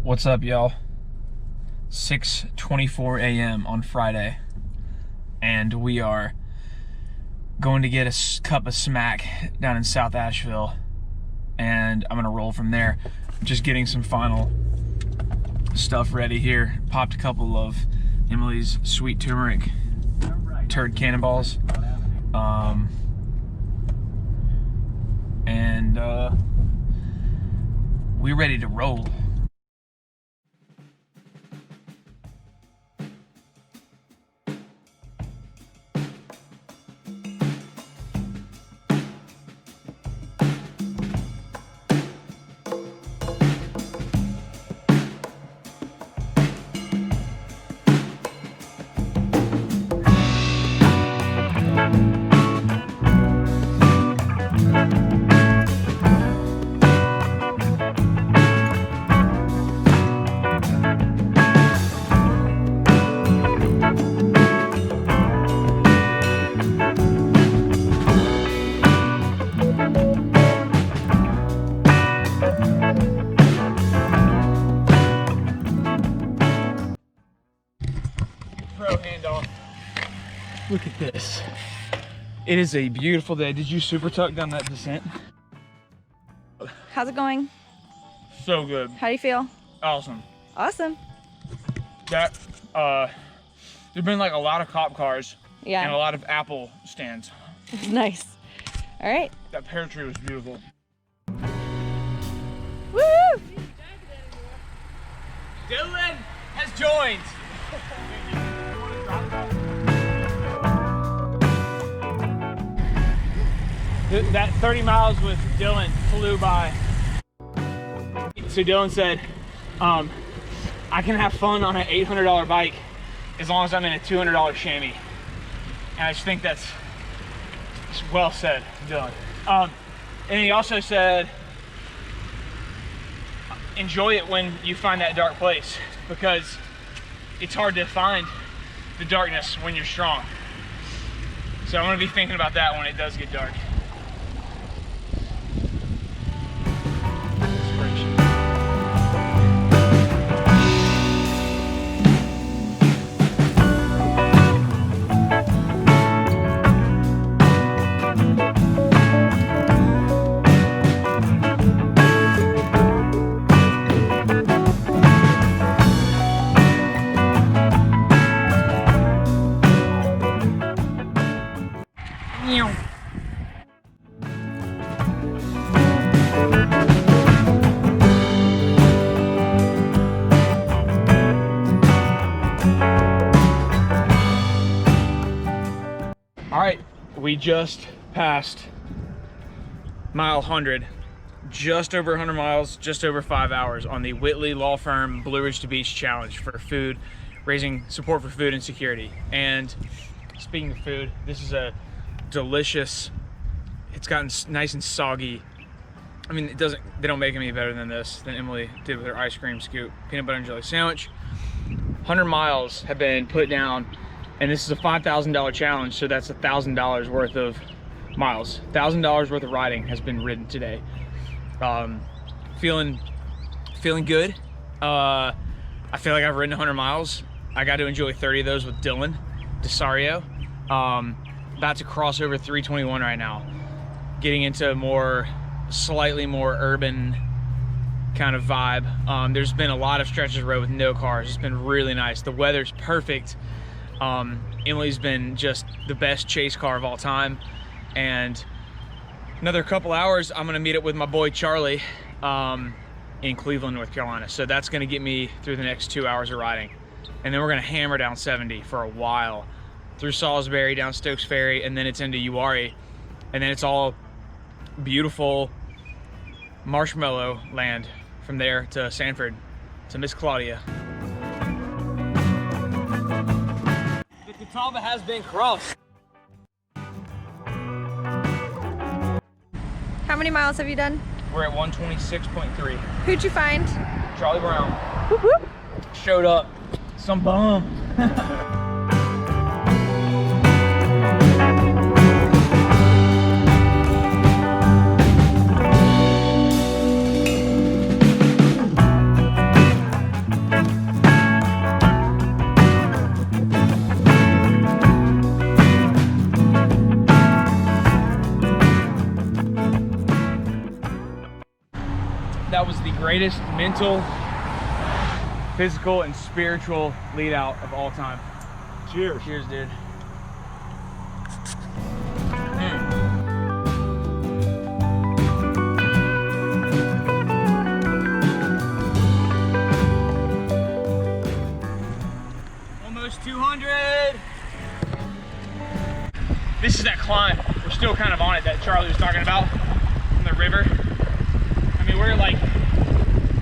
What's up, y'all? 6:24 a.m. on Friday, and we are going to get a cup of smack down in South Asheville, and I'm gonna roll from there. Just getting some final stuff ready here. Popped a couple of Emily's sweet turmeric turd cannonballs, and we're ready to roll. Handoff. Look at this. It is a beautiful day. Did you super tuck down that descent? How's it going? So good. How do you feel? Awesome. Awesome. That there's been like a lot of cop cars, Yeah. and a lot of apple stands. Nice. All right. That pear tree was beautiful. Woo! Dylan has joined. That 30 miles with Dylan flew by. So Dylan said, I can have fun on an $800 bike as long as I'm in a $200 chamois. And I just think that's well said, Dylan. And he also said, enjoy it when you find that dark place, because it's hard to find the darkness when you're strong. So I'm gonna be thinking about that when it does get dark. Inspiration. All right, we just passed mile 100, just over 100 miles, just over 5 hours on the Whitley Law Firm Blue Ridge to Beach Challenge for food, raising support for food insecurity. And speaking of food, this is a delicious, it's gotten nice and soggy. I mean, they don't make any better than this, than Emily did with her ice cream scoop peanut butter and jelly sandwich. 100 miles have been put down, and this is a $5,000 challenge, so that's $1,000 worth of miles. $1,000 worth of riding has been ridden today. Feeling good. I feel like I've ridden 100 miles. I got to enjoy 30 of those with Dylan Desario. About to cross over 321 right now, getting into slightly more urban kind of vibe. There's been a lot of stretches of road with no cars. It's been really nice. The weather's perfect. Emily's been just the best chase car of all time. And another couple hours, I'm gonna meet up with my boy Charlie in Cleveland, North Carolina. So that's gonna get me through the next 2 hours of riding. And then we're gonna hammer down 70 for a while, through Salisbury, down Stokes Ferry, and then it's into Uwharrie. And then it's all beautiful marshmallow land from there to Sanford, to Miss Claudia. The Catawba has been crossed. How many miles have you done? We're at 126.3. Who'd you find? Charlie Brown. Whoop, whoop. Showed up. Some bum. that was the greatest mental, physical, and spiritual lead out of all time. Cheers. Cheers, dude. Almost 200. This is that climb. We're still kind of on it that Charlie was talking about from the river. I mean, we're at like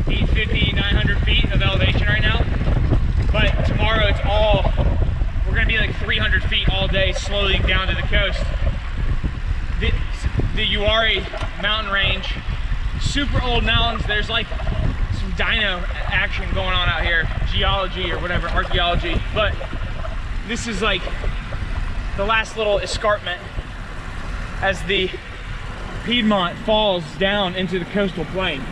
850, 900 feet of elevation right now. But tomorrow it's all, we're gonna be like 300 feet all day, slowly down to the coast. The Uwharrie mountain range, super old mountains. There's like some dino action going on out here, geology or whatever, archaeology. But this is like the last little escarpment as the Piedmont falls down into the coastal plain.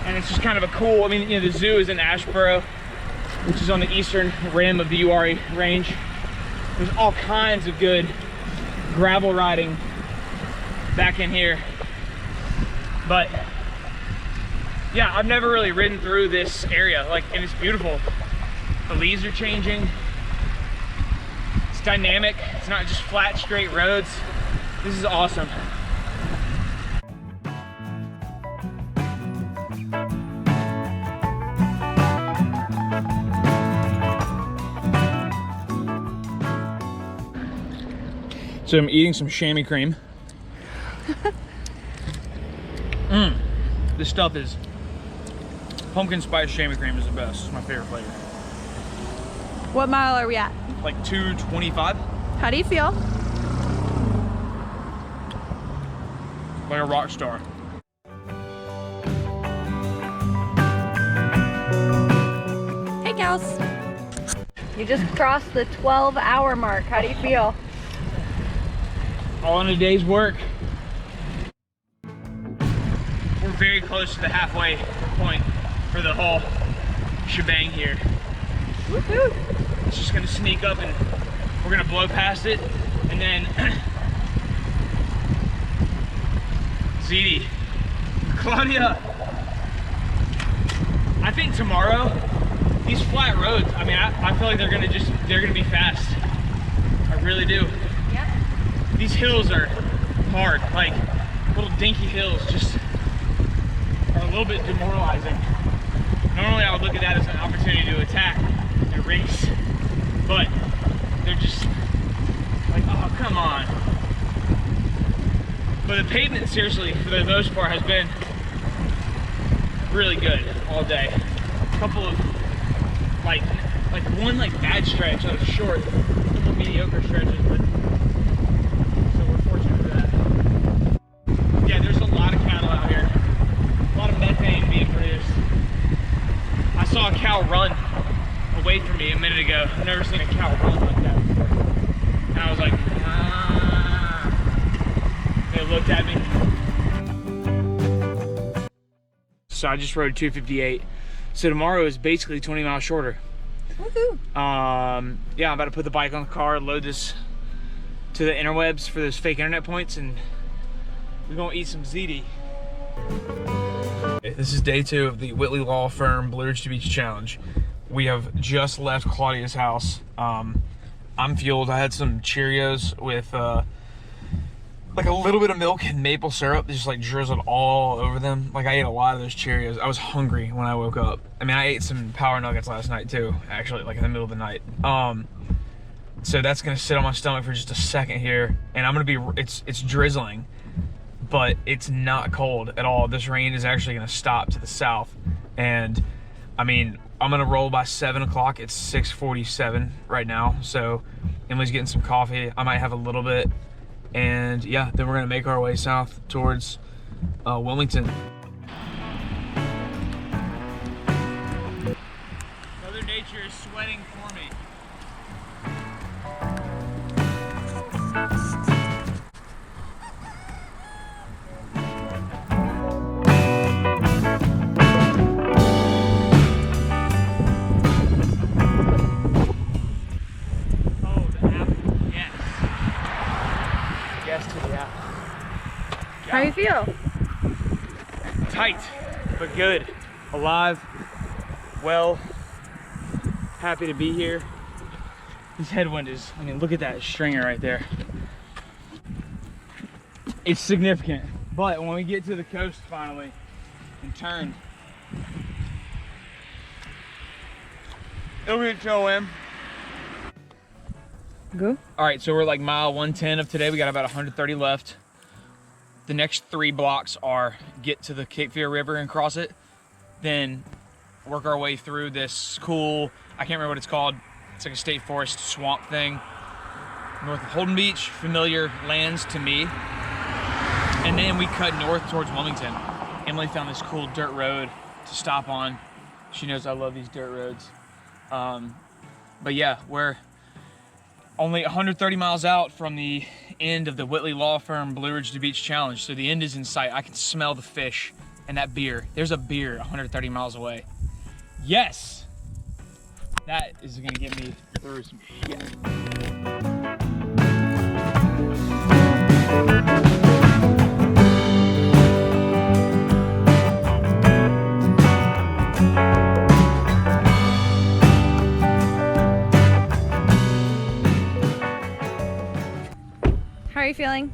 And it's just kind of a cool, I mean, you know, the zoo is in Asheboro, which is on the eastern rim of the Uwharrie range. There's all kinds of good gravel riding back in here. But yeah, I've never really ridden through this area, like, and it's beautiful. The leaves are changing. It's dynamic. It's not just flat, straight roads. This is awesome. So I'm eating some chamois cream. This stuff is, pumpkin spice chamois cream is the best. It's my favorite flavor. What mile are we at? Like 225. How do you feel? Like a rock star. Hey, gals. You just crossed the 12-hour mark. How do you feel? All in a day's work. We're very close to the halfway point for the whole shebang here. Woohoo! It's just gonna sneak up and we're gonna blow past it, and then ZD, Claudia, I think tomorrow, these flat roads, I mean, I feel like they're gonna be fast. I really do. Yep. These hills are hard, like little dinky hills just are a little bit demoralizing. Normally I would look at that as an opportunity to attack and race, but they're just like, oh, come on. But the pavement, seriously, for the most part, has been really good all day. A couple of like one bad stretch that was short, a couple mediocre stretches, but so we're fortunate for that. Yeah, there's a lot of cattle out here. A lot of methane being produced. I saw a cow run away from me a minute ago. I've never seen a cow run like that before. And I was like, ah. They looked at me. So I just rode 258. So tomorrow is basically 20 miles shorter. Woohoo! Yeah, I'm about to put the bike on the car, load this to the interwebs for those fake internet points, and we're gonna eat some ziti. This is day 2 of the Whitley Law Firm Blue Ridge to Beach Challenge. We have just left Claudia's house. I'm fueled. I had some Cheerios with like a little bit of milk and maple syrup, just like drizzled all over them. Like, I ate a lot of those Cheerios. I was hungry when I woke up. I mean, I ate some Power Nuggets last night too, actually, like in the middle of the night. So that's gonna sit on my stomach for just a second here, and I'm gonna be, it's drizzling, but it's not cold at all. This rain is actually gonna stop to the south, and I mean, I'm gonna roll by 7 o'clock. It's 6:47 right now, so Emily's getting some coffee. I might have a little bit, and yeah, then we're gonna make our way south towards Wilmington. Mother Nature is sweating for me. How do you feel? Tight. but good. Alive, well, happy to be here. This headwind is, I mean, look at that stringer right there. It's significant, but when we get to the coast finally and turn, it'll be a chill win. Go. All right, so we're like mile 110 of today. We got about 130 left. The next 3 blocks are get to the Cape Fear River and cross it, then work our way through this cool, I can't remember what it's called. It's like a state forest swamp thing. North of Holden Beach, familiar lands to me. And then we cut north towards Wilmington. Emily found this cool dirt road to stop on. She knows I love these dirt roads. But yeah, we're only 130 miles out from the end of the Whitley Law Firm Blue Ridge to Beach Challenge. So the end is in sight. I can smell the fish and that beer. There's a beer 130 miles away. Yes! That is gonna get me through some shit. How are you feeling?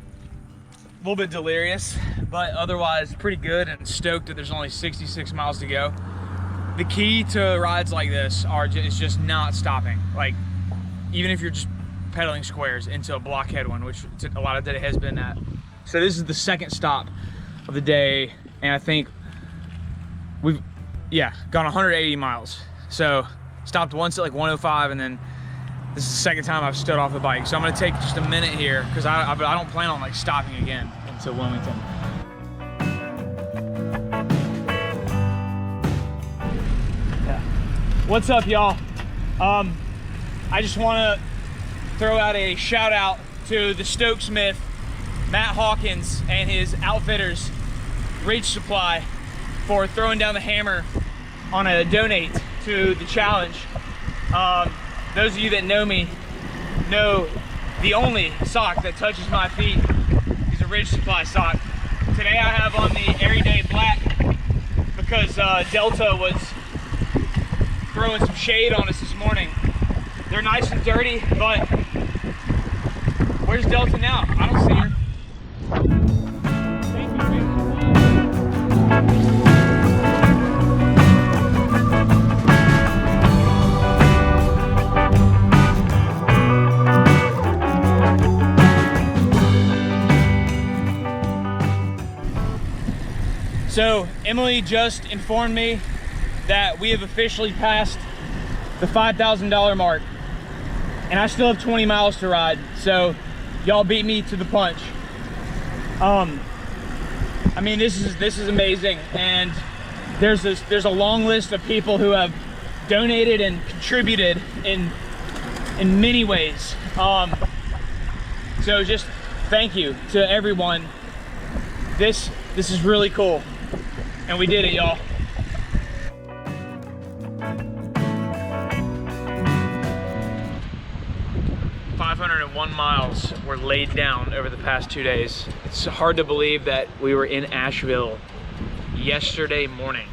A little bit delirious, but otherwise pretty good and stoked that there's only 66 miles to go. The key to rides like this is just not stopping. Like, even if you're just pedaling squares into a blockhead one, which a lot of the day has been that. So this is the second stop of the day, and I think we've, gone 180 miles. So stopped once at like 105, and then this is the second time I've stood off the bike. So I'm gonna take just a minute here, because I don't plan on like stopping again until Wilmington. What's up, y'all? I just want to throw out a shout out to the Stokesmith, Matt Hawkins, and his outfitters, Reach Supply, for throwing down the hammer on a donate to the challenge. Those of you that know me know the only sock that touches my feet is a Ridge Supply sock. Today I have on the Everyday Black because Delta was throwing some shade on us this morning. They're nice and dirty, but where's Delta now? I don't see her. Thank you, So Emily just informed me that we have officially passed the $5,000 mark, and I still have 20 miles to ride, so y'all beat me to the punch. I mean, this is amazing, and there's a long list of people who have donated and contributed in many ways. So just thank you to everyone. This is really cool, and we did it, y'all. 501 miles were laid down over the past 2 days. It's hard to believe that we were in Asheville yesterday morning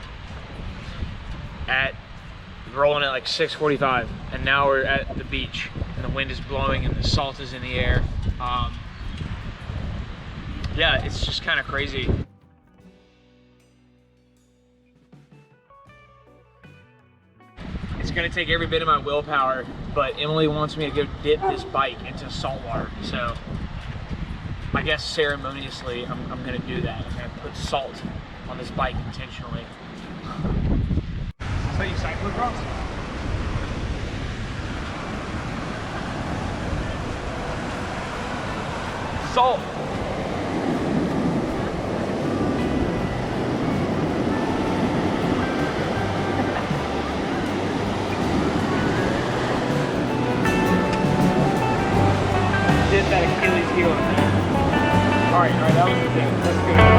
rolling at like 6:45, and now we're at the beach and the wind is blowing and the salt is in the air. Yeah, it's just kind of crazy. It's gonna take every bit of my willpower, but Emily wants me to go dip this bike into salt water. So I guess ceremoniously, I'm gonna do that. I'm gonna put salt on this bike intentionally. So you cyclocross? Salt. That Achilles heel. All right, that was the thing. Let's go.